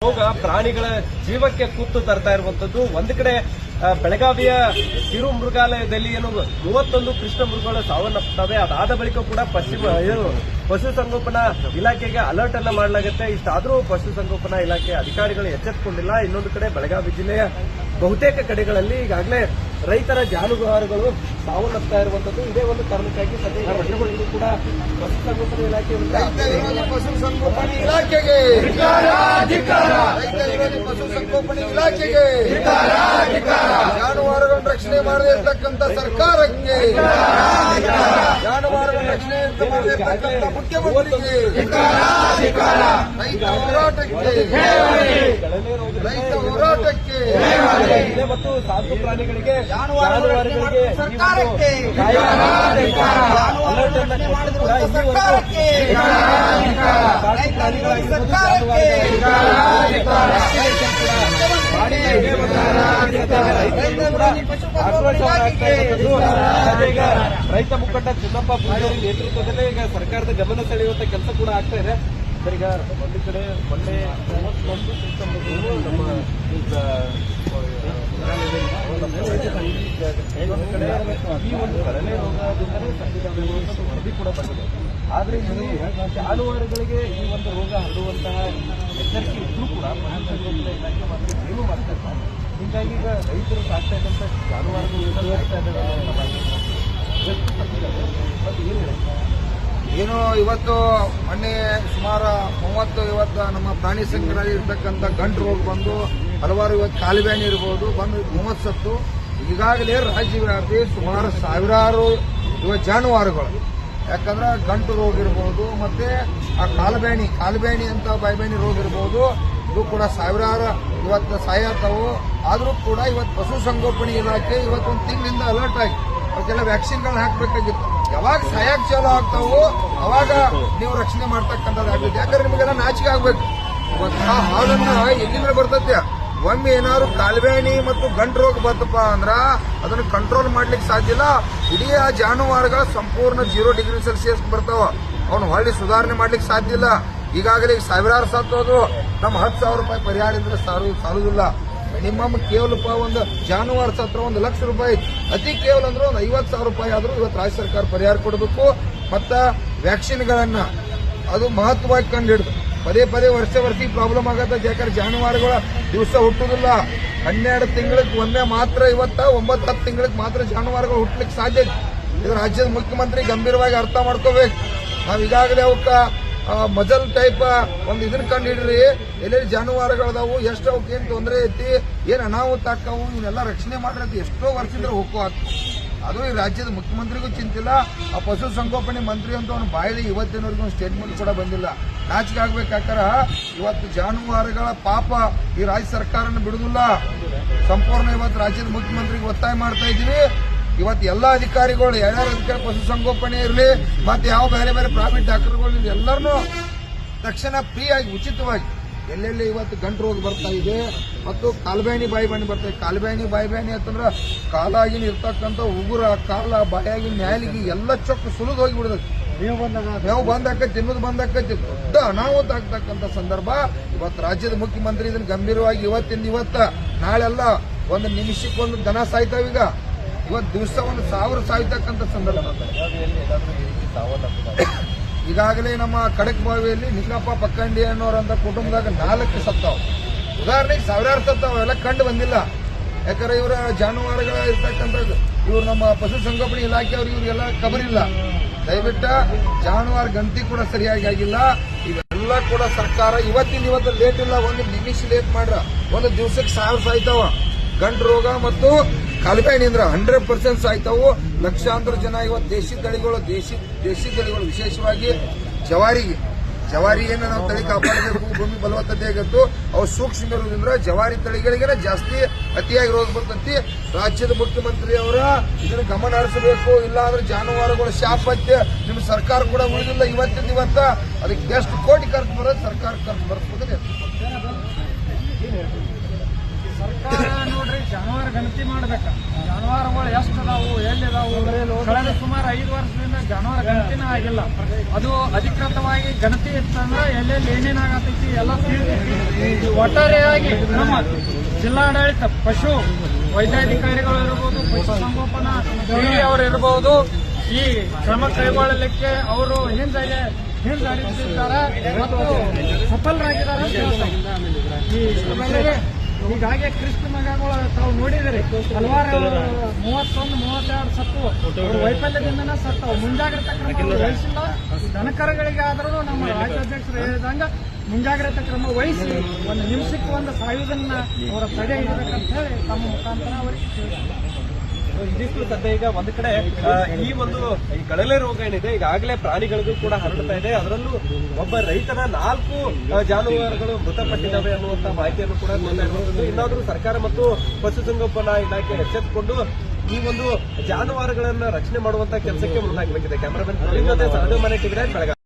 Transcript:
ರೋಗ ಪ್ರಾಣಿಗಳ ಜೀವಕ್ಕೆ ಕುತ್ತು ತರ್ತಾ ಇರುವಂತದ್ದು. ಒಂದು ಕಡೆ ಬೆಳಗಾವಿಯ ಕಿರು ಮೃಗಾಲಯದಲ್ಲಿ ಏನು 31 ಕೃಷ್ಣ ಮೃಗಗಳು ಸಾವನ್ನಪ್ಪುತ್ತವೆ. ಅದಾದ ಬಳಿಕ ಕೂಡ ಪಶುಸಂಗೋಪನಾ ಇಲಾಖೆಗೆ ಅಲರ್ಟ್ ಅನ್ನ ಮಾಡಲಾಗುತ್ತೆ. ಇಷ್ಟಾದರೂ ಪಶುಸಂಗೋಪನಾ ಇಲಾಖೆ ಅಧಿಕಾರಿಗಳು ಎಚ್ಚೆತ್ತುಕೊಂಡಿಲ್ಲ. ಇನ್ನೊಂದು ಕಡೆ ಬೆಳಗಾವಿ ಜಿಲ್ಲೆಯ ಬಹುತೇಕ ಕಡೆಗಳಲ್ಲಿ ಈಗಾಗಲೇ ರೈತರ ಜಾನುವಾರುಗಳು ಸಾವನ್ನಪ್ತಾ ಇರುವಂತದ್ದು. ಇದೇ ಒಂದು ಕಾರಣಕ್ಕಾಗಿ ಸದ್ಯ ಕೂಡ ಪಶುಸಂಗೋಪನಾ ಇಲಾಖೆ ಪಶುಸಂಗೋಪನಾ ಇಲಾಖೆಗೆ ಪಶುಸಂಗೋಪನಾ ಇಲಾಖೆಗೆ ಜಾನುವಾರುಗಳನ್ನು ರಕ್ಷಣೆ ಮಾಡದೇ ಇರತಕ್ಕಂಥ ಸರ್ಕಾರಕ್ಕೆ, ಜಾನುವಾರುಗಳ ರಕ್ಷಣೆ ಮಾಡದೇ ಇರತಕ್ಕಂಥ ಮುಖ್ಯಮಂತ್ರಿಗೆ, ರೈತ ಹೋರಾಟಕ್ಕೆ ಮತ್ತು ಸಾಕು ಪ್ರಾಣಿಗಳಿಗೆ ಜಾನುವಾರುಗಳಿಗೆ ಸರ್ಕಾರಕ್ಕೆ ರೈತ ಮುಖಂಡ ಚಿನ್ನಪ್ಪ ಪೂಜಾರಿ ನೇತೃತ್ವದಲ್ಲೇ ಈಗ ಸರ್ಕಾರದ ಗಮನ ಸೆಳೆಯುವಂತ ಕೆಲಸ ಕೂಡ ಆಗ್ತಾ ಇದೆ. ಈಗ ಒಂದು ಕಡೆ ಮೊನ್ನೆ 31 ನಮ್ಮ ಇನ್ನೊಂದು ಕಡೆ ಈ ಒಂದು ಕಡಲೆ ರೋಗದಿಂದಲೇ ಸತ್ತಿದ ವರದಿ ಕೂಡ ಬಂದಿದೆ. ಆದರೆ ಇಲ್ಲಿ ಜಾನುವಾರುಗಳಿಗೆ ಈ ಒಂದು ರೋಗ ಹರಡುವಂತಹ ಎಚ್ಚರಿಕೆ ಇದ್ರೂ ಕೂಡ ಪಶುಸಂಗೋಪನಾ ಇಲಾಖೆ ಮಾತ್ರ ಏನೂ ಮಾಡ್ತಾ ಇಲ್ಲ. ಹೀಗಾಗಿ ಈಗ ರೈತರು ಸಾಕ್ತಾ ಇದ್ದಂತ ಜಾನುವಾರುಗಳು ಸಾಕ್ತಾ ಇದ್ದಾರೆ. ಏನು ಇವತ್ತು ಮೊನ್ನೆ ಸುಮಾರು 30 ಇವತ್ತು ನಮ್ಮ ಪ್ರಾಣಿ ಸಂಗ್ರಹದಲ್ಲಿ ಇರ್ತಕ್ಕಂಥ ಗಂಟು ರೋಗ ಬಂದು ಹಲವಾರು ಇವತ್ತು ಕಾಲುಬೇನೆ ಇರಬಹುದು ಬಂದು 30 ಸತ್ತು. ಈಗಾಗಲೇ ರಾಜ್ಯವ್ಯಾಪಿ ಸುಮಾರು ಸಾವಿರಾರು ಇವತ್ತು ಜಾನುವಾರುಗಳು, ಯಾಕಂದ್ರೆ ಗಂಟು ರೋಗ ಇರಬಹುದು ಮತ್ತೆ ಆ ಕಾಲುಬೇನಿ ಅಂತ ಬಾಯಿಬೇನಿ ರೋಗ ಇರಬಹುದು. ಇದು ಕೂಡ ಸಾವಿರಾರು ಇವತ್ತು ಸಾಯತಾವು. ಆದರೂ ಕೂಡ ಇವತ್ತು ಪಶುಸಂಗೋಪನಾ ಇಲಾಖೆ ಇವತ್ತು ಒಂದು ತಿಂಗಳಿಂದ ಅಲರ್ಟ್ ಆಗಿ ಅವಕ್ಕೆಲ್ಲ ವ್ಯಾಕ್ಸಿನ್ಗಳನ್ನ ಹಾಕಬೇಕಾಗಿತ್ತು. ಯಾವಾಗ ಸಾಯಕ್ ಚಾಲು ಆಗ್ತಾವೋ ಅವಾಗ ನೀವು ರಕ್ಷಣೆ ಮಾಡ್ತಕ್ಕಂಥದ್ದಾಗುತ್ತೆ. ಯಾಕಂದ್ರೆ ನಿಮಗೆಲ್ಲ ನಾಚಿಕೆ ಆಗ್ಬೇಕು. ಇವತ್ತು ಹಾಲನ್ನ ಎಲ್ಲಿಂದ ಬರ್ತೈತೆ, ಒಮ್ಮೆ ಏನಾದ್ರು ಕಾಲುಬೇನಿ ಮತ್ತು ಗಂಟು ರೋಗ ಬರ್ತಪ್ಪ ಅಂದ್ರ ಅದನ್ನು ಕಂಟ್ರೋಲ್ ಮಾಡ್ಲಿಕ್ಕೆ ಸಾಧ್ಯ ಇಲ್ಲ. ಇಡೀ ಆ ಜಾನುವಾರುಗಳ ಸಂಪೂರ್ಣ 0 ಡಿಗ್ರಿ ಸೆಲ್ಸಿಯಸ್ ಬರ್ತಾವ. ಅವನು ಹೊಳ್ಳಿ ಸುಧಾರಣೆ ಮಾಡ್ಲಿಕ್ಕೆ ಸಾಧ್ಯ ಇಲ್ಲ. ಈಗಾಗಲೇ ಸಾವಿರಾರು ಸತ್ತೋದು. ನಮ್ಮ 10,000 ರೂಪಾಯಿ ಪರಿಹಾರದಿಂದ ಸಾಲುದಿಲ್ಲ. ಮಿನಿಮಮ್ ಕೇವಲ ಒಂದು ಜಾನುವಾರು ಸತ್ರ 1 ಲಕ್ಷ ರೂಪಾಯಿ, ಅತಿ ಕೇವಲ ಅಂದ್ರೆ ಒಂದು 50,000 ರೂಪಾಯಿ ಆದ್ರೂ ಇವತ್ತು ರಾಜ್ಯ ಸರ್ಕಾರ ಪರಿಹಾರ ಕೊಡಬೇಕು. ಮತ್ತ ವ್ಯಾಕ್ಸಿನ್ಗಳನ್ನ ಅದು ಮಹತ್ವವಾಗಿ ಕಂಡು ಹಿಡಿದು ಪದೇ ವರ್ಷ ಪ್ರಾಬ್ಲಮ್ ಆಗತ್ತೆ. ಯಾಕಂದ್ರೆ ಜಾನುವಾರುಗಳ ದಿವಸ ಹುಟ್ಟುದಿಲ್ಲ. 12 ತಿಂಗಳಿಗೆ ಒಮ್ಮೆ ಮಾತ್ರ ಇವತ್ತ 9-10 ತಿಂಗಳಿಗೆ ಮಾತ್ರ ಜಾನುವಾರುಗಳು ಹುಟ್ಟಲಿಕ್ಕೆ ಸಾಧ್ಯ. ಇದು ರಾಜ್ಯದ ಮುಖ್ಯಮಂತ್ರಿ ಗಂಭೀರವಾಗಿ ಅರ್ಥ ಮಾಡ್ಕೋಬೇಕು. ನಾವ್ ಈಗಾಗಲೇ ಅವಕ್ಕ ಮಜಲ್ ಟೈಪ್ ಒಂದು ಇದನ್ನ ಕಂಡು ಹಿಡ್ರಿ. ಎಲ್ಲೆಲ್ಲಿ ಜಾನುವಾರುಗಳದಾವು, ಎಷ್ಟು ಅವಕ್ಕೆ ಏನ್ ತೊಂದರೆ ಐತಿ, ಏನ್ ಅನಾಹುತ ಆಕ್ಕವು, ಇವನ್ನೆಲ್ಲ ರಕ್ಷಣೆ ಮಾಡಿರತ್ತೆ ಎಷ್ಟೋ ವರ್ಷದಿಂದ ಹೋಗೋ ಆಗ್ತದೆ. ಅದು ಈ ರಾಜ್ಯದ ಮುಖ್ಯಮಂತ್ರಿಗೂ ಚಿಂತಿಲ್ಲ. ಆ ಪಶುಸಂಗೋಪನೆ ಮಂತ್ರಿ ಅಂತ ಅವನು ಬಾಯಲ್ಲಿ ಇವತ್ತಿನವರೆಗೂ ಸ್ಟೇಟ್ಮೆಂಟ್ ಕೂಡ ಬಂದಿಲ್ಲ. ನಾಚಿಕೆ ಆಗ್ಬೇಕಾಕಾರ ಇವತ್ತು ಜಾನುವಾರುಗಳ ಪಾಪ ಈ ರಾಜ್ಯ ಸರ್ಕಾರನ ಬಿಡುದಿಲ್ಲ. ಸಂಪೂರ್ಣ ಇವತ್ತು ರಾಜ್ಯದ ಮುಖ್ಯಮಂತ್ರಿಗೆ ಒತ್ತಾಯ ಮಾಡ್ತಾ ಇದೀವಿ. ಇವತ್ತು ಎಲ್ಲಾ ಅಧಿಕಾರಿಗಳು ಯಾರ್ಯಾರು ಅಧಿಕಾರಿ ಪಶುಸಂಗೋಪನೆ ಇರಲಿ ಮತ್ತೆ ಯಾವ ಬೇರೆ ಪ್ರೈವೇಟ್ ಡಾಕ್ಟರ್ಗಳು ಎಲ್ಲರನ್ನೂ ತಕ್ಷಣ ಫ್ರೀ ಆಗಿ ಉಚಿತವಾಗಿ ಎಲ್ಲೆಲ್ಲಿ ಇವತ್ತು ಗಂಟು ರೋಗ ಬರ್ತಾ ಇದೆ ಮತ್ತು ಕಾಲುಬೇನಿ ಬಾಯಿಬೇನಿ ಬರ್ತಾ ಇದೆ. ಕಾಲುಬೇನಿ ಬಾಯಿಬೇನಿ ಅಂತಂದ್ರೆ ಕಾಲಾಗಿನ ಇರ್ತಕ್ಕಂಥ ಉಗುರ ಕಾಲ ಬಾಯಾಗಿನ ನ್ಯಾಲಿಗೆ ಎಲ್ಲ ಚೊಕ್ಕ ಸುಲಿದು ಹೋಗಿ ಬಿಡೋದು. ಮೇವು ಬಂದಾಕೈತಿ, ತಿನ್ನೋದು ಬಂದಾಕೈತಿ, ದೊಡ್ಡ ಅನಾಹುತ ಆಗ್ತಕ್ಕಂಥ ಸಂದರ್ಭ. ಇವತ್ತು ರಾಜ್ಯದ ಮುಖ್ಯಮಂತ್ರಿ ಇದನ್ನು ಗಂಭೀರವಾಗಿ ಇವತ್ತ ನಾಳೆಲ್ಲ ಒಂದು ನಿಮಿಷಕ್ಕೊಂದು ದನ ಸಾಯ್ತಾವೀಗ. ಇವತ್ತು ದಿವಸ 1,000 ಸಾಯ್ತಕ್ಕಂಥ ಸಂದರ್ಭ. ಈಗಾಗಲೇ ನಮ್ಮ ಖಡಕ್ಬಾವಿಯಲ್ಲಿ ನಿಂಗಪ್ಪ ಪಕ್ಕಂಡಿ ಅನ್ನೋರಂತ ಕುಟುಂಬದಾಗ 4 ಸತ್ತಾವ. ಉದಾಹರಣೆಗೆ ಸಾವಿರಾರು ಸತ್ತಾವ, ಎಲ್ಲ ಕಂಡು ಬಂದಿಲ್ಲ. ಯಾಕಂದ್ರೆ ಇವರ ಜಾನುವಾರುಗಳ ಇರ್ತಕ್ಕಂಥದ್ದು ಇವ್ರು ನಮ್ಮ ಪಶುಸಂಗೋಪನಾ ಇಲಾಖೆಯವರು ಇವ್ರಿಗೆಲ್ಲ ಖಬರಿಲ್ಲ. ದಯವಿಟ್ಟು ಜಾನುವಾರು ಗಂತಿ ಕೂಡ ಸರಿಯಾಗಿ ಆಗಿಲ್ಲ. ಇವೆಲ್ಲ ಕೂಡ ಸರ್ಕಾರ ಇವತ್ತು ಲೇಟ್ ಇಲ್ಲ, ಒಂದು ನಿಮಿಷ ಲೇಟ್ ಮಾಡ್ರ ಒಂದು ದಿವಸಕ್ಕೆ 1000 ಸಾಯ್ತಾವ. ಗಂಟು ರೋಗ ಮತ್ತು ಕಾಲುಬೇನಿಂದ್ರ 100% ಸಾಯ್ತಾವು. ಲಕ್ಷಾಂತರ ಜನ ಇವತ್ತು ದೇಶಿ ತಳಿಗಳು ವಿಶೇಷವಾಗಿ ಜವಾರಿ ಏನು ನಾವು ತಳಿ ಕಾಪಾಡಬೇಕು, ಭೂಮಿ ಫಲವತ್ತತೆ ಆಗತ್ತು. ಅವು ಸೂಕ್ಷ್ಮ ಇರೋದ್ರಿಂದ ಜವಾರಿ ತಳಿಗಳಿಗೆ ಜಾಸ್ತಿ ಅತಿಯಾಗಿ ರೋಗ ಬರ್ತಂತಿ. ರಾಜ್ಯದ ಮುಖ್ಯಮಂತ್ರಿ ಅವರ ಇದನ್ನು ಗಮನ ಹರಿಸಬೇಕು. ಇಲ್ಲ ಅಂದ್ರೆ ಜಾನುವಾರುಗಳು ಶಾಪ ಹತ್ಯೆ ನಿಮ್ಮ ಸರ್ಕಾರ ಕೂಡ ಉಳಿದಿಲ್ಲ. ಇವತ್ತ ಅದಕ್ಕೆ ಎಷ್ಟು ಕೋಟಿ ಖರ್ಚು ಬರೋದು ಸರ್ಕಾರ ಖರ್ಚು ಬರ್ಬೋದು. ಸರ್ಕಾರ ನೋಡ್ರಿ ಜಾನುವಾರು ಗಣತಿ ಮಾಡ್ಬೇಕ. ಜಾನುವಾರುಗಳು ಎಷ್ಟು ಅದಾವು, ಎಲ್ಲಿದಾವು, ಕಳೆದ ಸುಮಾರು 5 ವರ್ಷದಿಂದ ಜಾನುವಾರು ಗಣತಿನ ಆಗಿಲ್ಲ. ಅದು ಅಧಿಕೃತವಾಗಿ ಗಣತಿ ಇತ್ತಂದ್ರೆ ಎಲ್ಲೆಲ್ಲಿ ಏನೇನಾಗತೈತಿ ಎಲ್ಲ ತಿಳಿತೈತಿ. ಒಟ್ಟಾರೆಯಾಗಿ ನಮ್ಮ ಜಿಲ್ಲಾಡಳಿತ, ಪಶು ವೈದ್ಯಾಧಿಕಾರಿಗಳು ಇರಬಹುದು, ಪಶು ಸಂಗೋಪನಾ ಅವರು ಇರಬಹುದು, ಈ ಕ್ರಮ ಕೈಗೊಳ್ಳಲಿಕ್ಕೆ ಅವರು ಹಿಂಜರಿದಿದ್ದಾರೆ ಮತ್ತು ಸಫಲರಾಗಿದ್ದಾರೆ ಅಂತ ಹೇಳ್ತಾರೆ. ಹೀಗಾಗಿ ಕೃಷ್ಣ ಮಗಗಳು ತಾವು ನೋಡಿದಿರಿ, ಹಲವಾರು 31-32 ಸತ್ತು ವೈಫಲ್ಯದಿಂದನೇ ಸತ್ತವು. ಮುಂಜಾಗ್ರತಾ ಕ್ರಮ ವಹಿಸಿಲ್ಲ. ದನಕರುಗಳಿಗೆ ಆದರೂ ನಮ್ಮ ರಾಜ್ಯಾಧ್ಯಕ್ಷರು ಹೇಳಿದಂಗ ಮುಂಜಾಗ್ರತಾ ಕ್ರಮ ವಹಿಸಿ ಒಂದು ನಿಮಿಷಕ್ಕೆ ಒಂದು ಸಾಯುವುದನ್ನ ಅವರ ತಡೆ ಹಿಡಬೇಕಂತ ಹೇಳಿ ತಮ್ಮ ಮುಖಾಂತರ ಅವರಿಗೆ ಇದಿಷ್ಟು ಸದ್ಯ ಈಗ ಒಂದು ಕಡೆ ಈ ಕಳಲೆ ರೋಗ ಏನಿದೆ ಈಗಾಗಲೇ ಪ್ರಾಣಿಗಳಿಗೂ ಕೂಡ ಹರಡ್ತಾ ಇದೆ. ಅದರಲ್ಲೂ ಒಬ್ಬ ರೈತನ 4 ಜಾನುವಾರುಗಳು ಮೃತಪಟ್ಟಿದ್ದಾವೆ ಅನ್ನುವಂತ ಮಾಹಿತಿಯನ್ನು ಕೂಡ ಕೊಡ್ತಾ ಇರುವಂತದ್ದು. ಇನ್ನಾದರೂ ಸರ್ಕಾರ ಮತ್ತು ಪಶುಸಂಗೋಪನಾ ಇಲಾಖೆ ಎಚ್ಚೆತ್ತುಕೊಂಡು ಈ ಜಾನುವಾರುಗಳನ್ನ ರಕ್ಷಣೆ ಮಾಡುವಂತ ಕೆಲಸಕ್ಕೆ ಮುಂದಾಗಬೇಕಿದೆ. ಕ್ಯಾಮರಾಮನ್ ಪ್ರವೀಣ್ ಜೊತೆ ಸಹದೇವ್ ಮನೆ ಟಿವಿ 9 ಬೆಳಗಾವಿ.